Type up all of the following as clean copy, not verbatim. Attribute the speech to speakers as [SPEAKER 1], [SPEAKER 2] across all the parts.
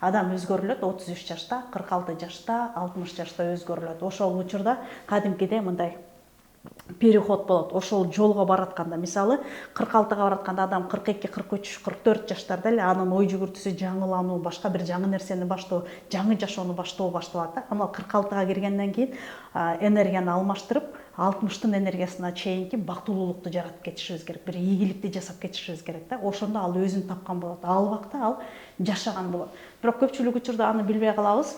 [SPEAKER 1] адам өзгөрүлөт 33 жашта, 46 жашта, 60 жашта өзгөрүлөт. Ошол учурда кадимкиде мындай переход болот. Ошол жолго баратканда, мисалы 46га баратканда адам 42, 43, 44 жаштарда эле анын ой жүгүртүүсү жаңылануу, башка бир жаңы нерсени баштоо, жаңы жашоону баштоо башталат да. Ана 46га киргенден кийин энергияны алмаштырып, 60тын энергиясына чейинки бактылуулукту жаратып кетишибиз керек, бир ийгиликти жасап кетишибиз керек да. Ошондо ал өзүн тапкан болот. Ал убакта ал жашаган болот. Бирок көпчүлүк учурда аны билбей калабыз.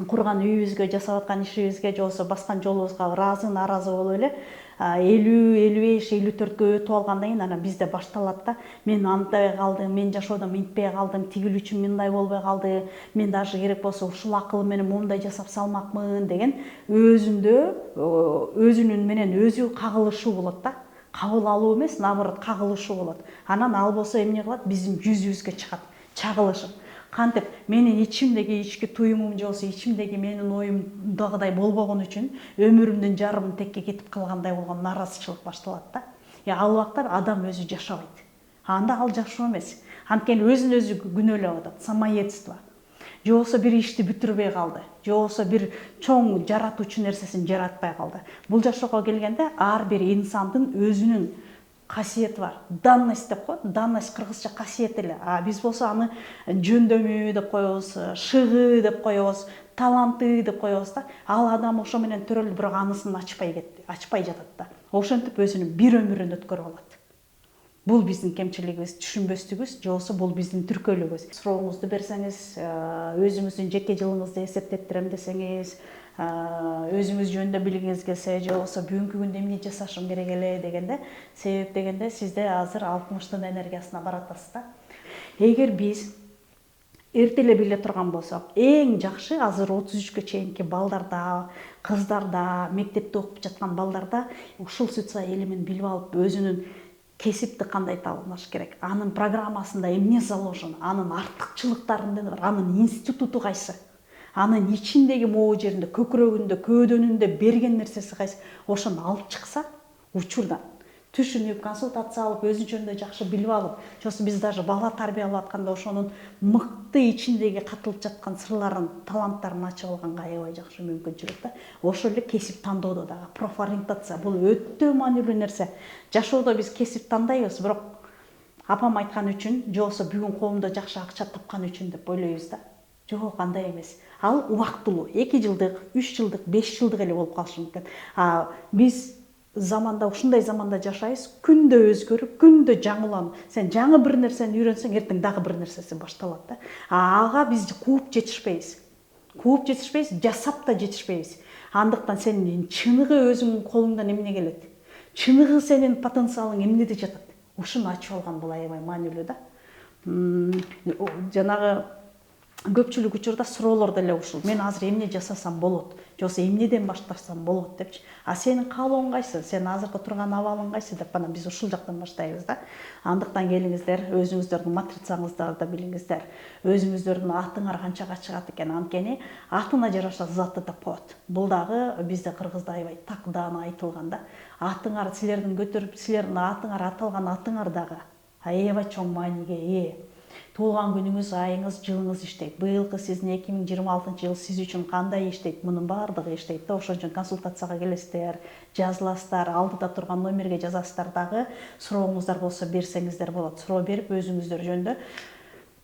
[SPEAKER 1] Курган үйүбүзгө, жасап аткан ишибизге, же болбосо баскан жолубузга ыраазы, нааразы болуп эле 50, 55, 54гө өтүп алгандан кийин анан бизде башталат да. Мен антпай калдым, мен жашоодо мынтпай калдым, тигил үчүн мындай болбой калды, мен даже керек болсо ушул акыл менен моундай жасап салмакмын деген өзүнүн менен өзү кагылышуу болот да. Кабыл алуу эмес, наоборот кагылышуу болот. Анан ал болсо эмне кылат? Биздин жүзүбүзгө чыгат, чагылышып. Кантип менин ичимдеги ички туюмум же болсо ичимдеги менин оюмдагыдай болбогон үчүн өмүрүмдүн жарымы текке кетип калгандай болгон нааразычылык башталат да. Ал убакта адам өзү жашабайт. Анда ал жашоо эмес. Анткени өзүн өзү күнөөлөп атат, самоедство. Же болбосо бир ишти бүтүрбөй калды, же болбосо бир чоң жаратуучу нерсесин жаратпай калды. Бул жашоого келгенде ар бир инсандын өзүнүн касиети бар. Данность деп коет. Данность кыргызча касиет эле. Биз болсо аны жөндөмү деп коебуз, шыгы деп коебуз, таланты деп коебуз да. Ал адам ошо менен төрөлдү, бирок анысын ачпай кетти, ачпай жатат да. Ошентип өзүнүн бир өмүрүн өткөрүп алат. Бул биздин кемчилигибиз, түшүнбөстүгүбүз, же болбосо бул биздин түркөөлүгүбүз. Сурооңузду берсеңиз, өзүңүздүн жеке жылыңызды эсептептирем десеңиз, өзүңүз жөнүндө билгиңиз келсе, же болбосо бүгүнкү күндө эмне жасашым керек эле дегенде, себеп дегенде сизде азыр 60тын энергиясына баратасыз да. Эгер биз эрте эле биле турган болсок, эң жакшы азыр 33гө чейинки балдарда, кыздарда, мектепте окуп жаткан балдарда ушул социо илимин билип алып, өзүнүн кесипти кандай табыныш керек, анын программасында эмне заложено, анын артыкчылыктары эмне бар, анын институту кайсы, анын ичиндеги могу жеринде, көкүрөгүндө, көөдөнүндө берген нерсеси кайсы, ошону алып чыкса, учурдан түшүнүп, консультация алып, өзү жөнүндө жакшы билип алып, чоосу биз даже бала тарбиялап атканда ошонун мыкты ичиндеги катылып жаткан сырларын, таланттарын ачып алганга аябай жакшы мүмкүнчүлүк да. Ошол эле кесип тандоодо дагы профориентация бул өтө маанилүү нерсе. Жашоодо биз кесип тандайбыз, бирок апам айткан үчүн, же болбосо бүгүн колумда жакшы акча тапкан үчүн деп ойлойбуз да. Жок, андай эмес. Ал убактылуу, 2 жылдык, 3 жылдык, 5 жылдык эле болуп калышы мүмкүн. Биз ушундай заманда жашайбыз, күндө өзгөрүп, күндө жаңыланып. Сен жаңы бир нерсени үйрөнсөң, эртең дагы бир нерсеси башталат да. Ага биз кууп жетишпейбиз. Жасап да жетишпейбиз. Андыктан сенин чыныгы өзүңдүн колуңдан эмне келет? Чыныгы сенин потенциалың эмнеде жатат? Ушуну ачып алган бул аябай маанилүү да. Жанагы көпчүлүк учурда суроолор деле ушул. Мен азыр эмне жасасам болот? Же болбосо эмнеден баштасам болот депчи. Сенин каалооң кайсы? Сен азыркы турган абалың кайсы деп анан биз ушул жактан баштайбыз да. Андыктан келиңиздер, өзүңүздөрдүн матрицаңыздарды билиңиздер. Өзүңүздөрдүн атыңар канчага чыгат экен, анткени атына жараша заты деп коет. Бул дагы бизде кыргызда аябай такдаана айтылган да. Атыңар силердин көтөрүп, силердин атыңар аталган атыңар дагы аябай чоң мааниге ээ. Туулган күнүңүз, айыңыз, жылыңыз иштейт. Быйылкы сиздин 2026-жыл сиз үчүн кандай иштейт? Мунун баардыгы иштейт да. Ошон үчүн консультацияга келесиздер, жазыласыздар, алдыда турган номерге жазасыздар дагы. Сурооңуздар болсо берсеңиздер болот. Суроо берип өзүңүздөр жөнүндө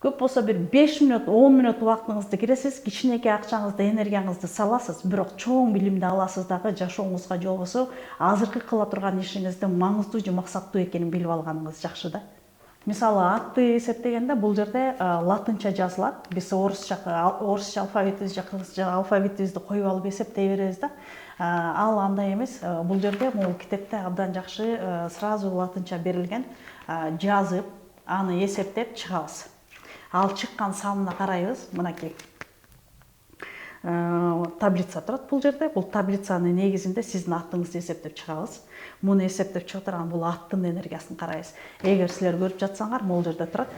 [SPEAKER 1] көп болсо бир 5 мүнөт, 10 мүнөт убактыңызды киресиз, кичинекей акчаңызды, энергияңызды саласыз, бирок чоң билимди аласыз дагы, жашооңузга же болбосо азыркы кыла турган ишиңиздин маңыздуу же максаттуу экенин билип алганыңыз жакшы да. Мисалы, атты эсептегенде бул жерде латынча жазылат. Биз орусча алфавитибиз же кыргызча алфавитибизди коюп алып эсептей беребиз да. Ал андай эмес. Бул жерде могу китепте абдан жакшы сразу латынча берилген. Жазып, аны эсептеп чыгабыз. Ал чыккан санына карайбыз. Мынакей таблица турат бул жерде. Бул таблицанын негизинде сиздин аттыңызды эсептеп чыгабыз. Муну эсептеп чыгып турган бул аттын энергиясын карайбыз. Эгер силер көрүп жатсаңар, бул жерде турат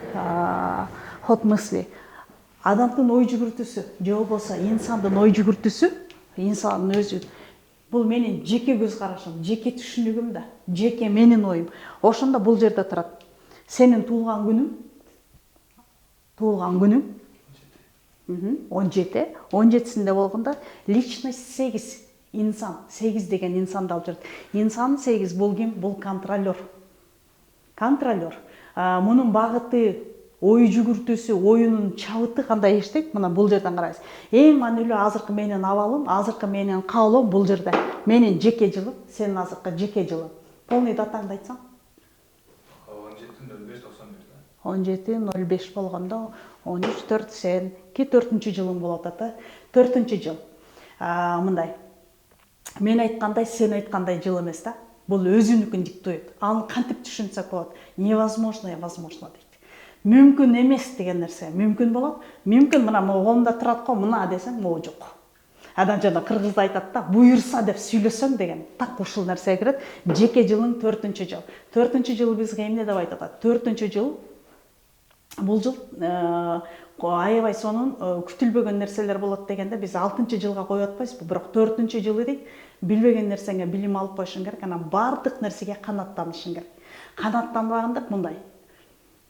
[SPEAKER 1] ход мысли. Адамдын ой жүгүртүүсү, же болбосо инсандын ой жүгүртүүсү, инсандын өзү. Бул менин жеке көз карашым, жеке түшүнүгүм да, жеке менин оюм. Ошондо бул жерде турат. Сенин туулган күнүң 17. 17-сінде болгондо личность 8. Инсан 8 деген инсанды алып жүрөт. Инсан 8 бул ким? Бул контролер. Контролер. Мунун багыты, ой жүгүртүүсү, оюнун чабыты кандай иштейт? Мына бул жерден карайсыз. Эң маанилүү азыркы менин абалым, азыркы менин каалоом бул жерде. Менин жеке жылым, сенин азыркы жеке жылың. Полный датаңды айтсаң? 17.05 болгондо 13.4 сенки 4-чү жылың болот ата. 4-чү жыл. Мындай. Мен айткандай, сен айткандай жыл эмес да. Бул өзүнүкүн диктойт. Аны кантип түшүнсөк болот? Невозможно, возможно дейт. Мүмкүн эмес деген нерсе мүмкүн болот. Мүмкүн мына колумда турат го, мына десең, могу жок. Адам жана кыргызда айтат да, буйрса деп сүйлөсөң деген так ушул нерсеге кирет. Жеке жылың 4-чү жыл. 4-чү жыл бизге эмне деп айтат? 4-чү жыл бул жыл аябай сонун күтүлбөгөн нерселер болот дегенде биз 6-чы жылга коюп атпайсызбы? Бирок 4-чү жылы дейт, билбеген нерсеңе билим алып коюшуң керек, анан бардык нерсеге канааттанышың керек. Канааттанбагандык мындай.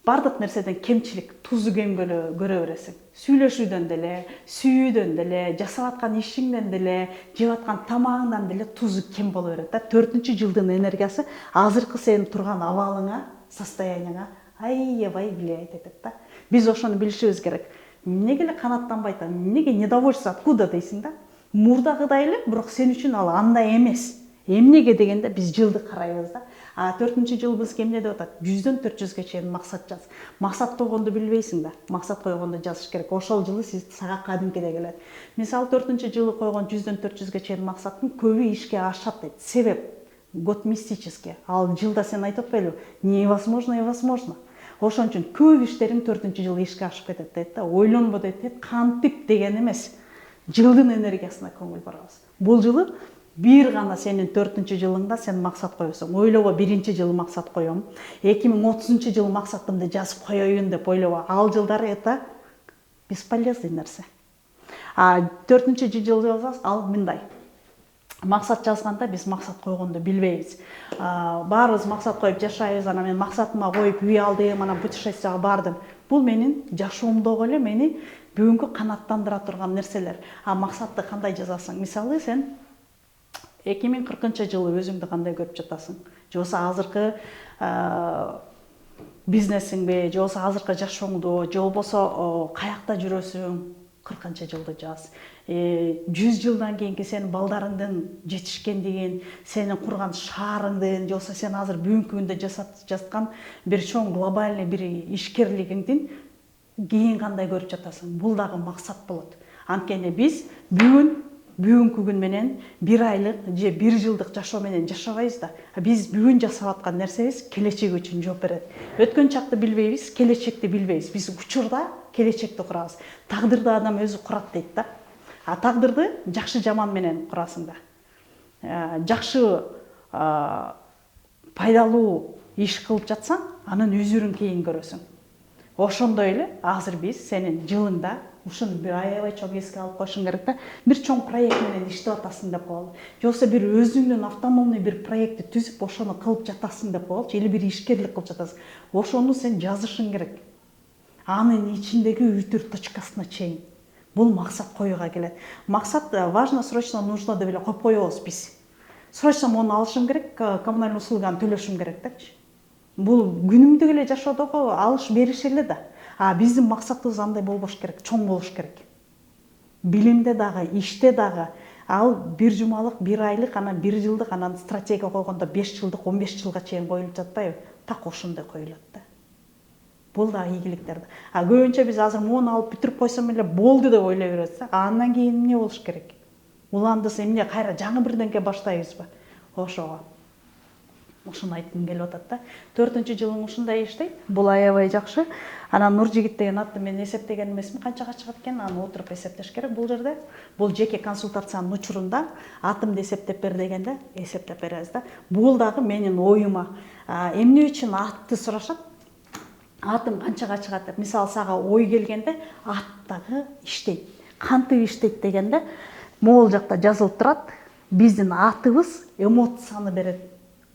[SPEAKER 1] Бардык нерседен кемчилик, тузу кем көрө бересиң. Сүйлөшүүдөн деле, сүйүүдөн деле, жасап аткан ишиңден деле, жеп аткан тамагыңдан деле тузу кем боло берет да. 4-чү жылдын энергиясы азыркы сенин турган абалыңа, состоянияңа аябай влиять этет да. Биз ошону билишибиз керек. Эмнеге эле канааттанбайт, эмнеге недовольство, откуда дейсиң да? Мурдагыдай эле, бирок сен үчүн ал андай эмес. Эмнеге дегенде биз жылды карайбыз да. 4-чү жыл бизге эмне деп атат? 100дөн 400ге чейин максат жаз. Максат койгонду билбейсиң да. Максат койгонду жазыш керек. Ошол жылы сага кадимкиде келет. Мисалы 4-чү жылы койгон 100дөн 400ге чейин максаттын көбү ишке ашат дейт. Себеп год мистический. Ал жылда сен айтып атпайлы? Невозможно, невозможно. Ошон үчүн көп иштериң 4-чү жылы ишке ашып кетет дейт да. Ойлонбо дейт, кантип деген эмес. Жылдын энергиясына көңүл бурабыз. Бул жылы бир гана сенин 4-чү жылыңда сен максат коесуң. Ойлобо 1-чи жылы максат коем. 2030 жылы максатымды жазып коеюн деп ойлобо. Ал жылдары это бесполезный нерсе. 4-чү жыл жазасыз, ал мындай. Максат жазганда биз максат койгонду билбейбиз. Баарыбыз максат коюп жашайбыз, анан мен максатыма коюп үй алдым, анан путешествияга бардым. Бул менин жашоомдогу эле мени бүгүнкү канааттандыра турган нерселер. Максатты кандай жазасың? Мисалы сен 2040 жылы өзүңдү кандай көрүп жатасың? Же болбосо азыркы бизнесиңби, же болбосо азыркы жашооңду, же болбосо каякта жүрөсүң? 40 жылды жаз. 100 жылдан кийинки сенин балдарыңдын жетишкендигин, сенин курган шаарыңдын, же болбосо сен азыр бүгүнкү күндө жасап жаткан бир чоң глобальный бир ишкерлигиңдин кийин кандай көрүп жатасың? Бул дагы максат болот. Анткени биз бүгүнкү күн менен 1 айлык же 1 жылдык жашоо менен жашабайбыз да. Биз бүгүн жасап аткан нерсебиз келечек үчүн жооп берет. Өткөн чакты билбейбиз, келечекти билбейбиз. Биз учурда келечекти курабыз. Тагдырды адам өзү курат дейт да. Тагдырды жакшы жаман менен курасың да. Жакшы пайдалуу иш кылып жатсаң, анын өзүрүн кейін көрөсүң. Ошондой эле азыр биз сенин жылыңда ушуну бир аябай чоң эске алып коюшуң керек да. Бир чоң проект менен иштеп атасың деп коелу. Же болбосо бир өзүңдүн автономный бир проектти түзүп, ошону кылып жатасың деп коелучу, или бир ишкерлик кылып жатасың. Ошону сен жазышың керек. Анын ичиндеги үтүр точкасына чейин. Бул максат коюуга келет. Максат важно, срочно, нужно деп эле коюп коебуз биз. Срочно мону алышым керек, коммунальный услуганы төлөшүм керек депчи. Бул күнүмдүк эле жашоодогу алыш бериш эле да. Биздин максатыбыз андай болбош керек, чоң болуш керек. Билимде дагы, иште дагы ал 1 жумалык, 1 айлык, анан 1 жылдык, анан стратегия койгондо 5 жылдык, 15 жылга чейин коюлуп жатпайбы? Так ошондой коюлат да. Бул да ийгиликтер. Көбүнчө биз азыр муну алып бүтүрүп койсом эле болду деп ойлой беребиз. Андан кийин эмне болуш керек? Уландысы эмне, кайра жаңы бирденке баштайбызбы? Ошого. Ушуну айткым келип атат да. 4-чү жылың ушундай иштейт. Бул аябай жакшы. Анан Нуржигит деген атты мен эсептеген эмесмин, канчага чыгат экен, аны отуруп эсептеш керек бул жерде. Бул жеке консультациянын учурунда атымды эсептеп бер дегенде эсептеп беребиз да. Бул дагы менин оюма. Эмне үчүн атты сурашат? Атым канчага чыгат деп. Мисалы сага ой келгенде ат дагы иштейт. Кантип иштейт дегенде могул жакта жазылып турат. Биздин атыбыз эмоцияны берет,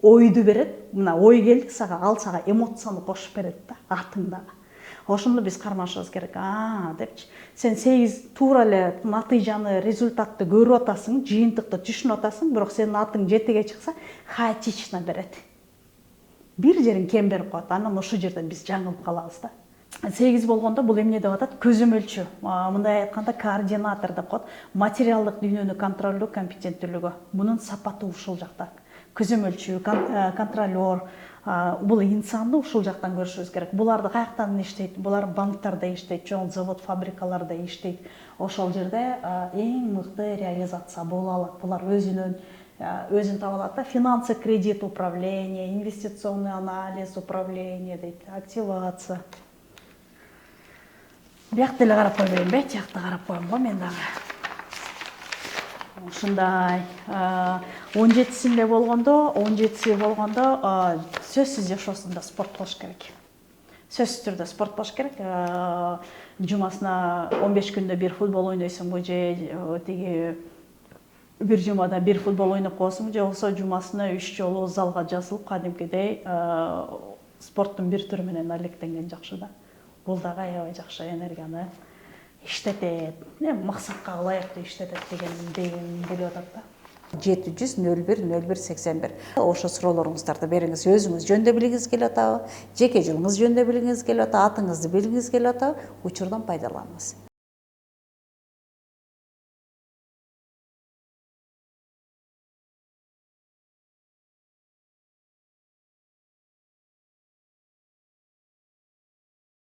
[SPEAKER 1] ойду берет. Мына ой келди сага, ал сага эмоцияны кошуп берет да, атыңдагы. ошондо биз кармашыбыз керек. Депчи. Сен 8 туура эле натыйжаны, результатты көрүп атасың, жыйынтыкты түшүнүп атасың, бирок сенин атың жетиге чыкса, хаотично берет. Бир жерин кем берип коет. Анан ошол жерден биз жаңылып калабыз да. 8 болгондо бул эмне деп атат? Көзөмөлчү. Мындай айтканда координатор деп коет. Материалдык дүйнөнү контролдоо компетенттүүлүгү. Мунун сапаты ушул жакта. Көзөмөлчү, контролер, бул инсанды ушул жактан көрүшүбүз керек. Буларды каяктан иштейт? Булар банктарда иштейт, чоң завод, фабрикаларда иштейт. Ошол жерде эң мыкты реализация боло алат. Булар өзүн таба алат да. Финансы, кредит управление, инвестиционный анализ управление дейт, активация. Биякты эле карап койбойм, тиякты карап коем го мен дагы. Ушундай 17-синде болгондо, сөзсүз жашоосунда спорт кылыш керек. Сөзсүз түрдө спорт кылыш керек. Жумасына 15 күндө бир футбол ойнойсуңбу же тиги бир жумада бир футбол ойноп коесуңбу же болбосо жумасына 3 жолу залга жазылып, кадимкидей спорттун бир түрү менен алектенген жакшы да. Бул дагы аябай жакшы энергияны иштетет, максатка ылайыктуу иштетет деген келип атат да. 700 01 01 81. Ошо суроолоруңуздарды бериңиз. Өзүңүз жөндөп билгиңиз келип атабы, жеке жылыңыз жөндөп билгиңиз келип атабы, атыңызды билгиңиз келип атабы, учурдан пайдаланыңыз.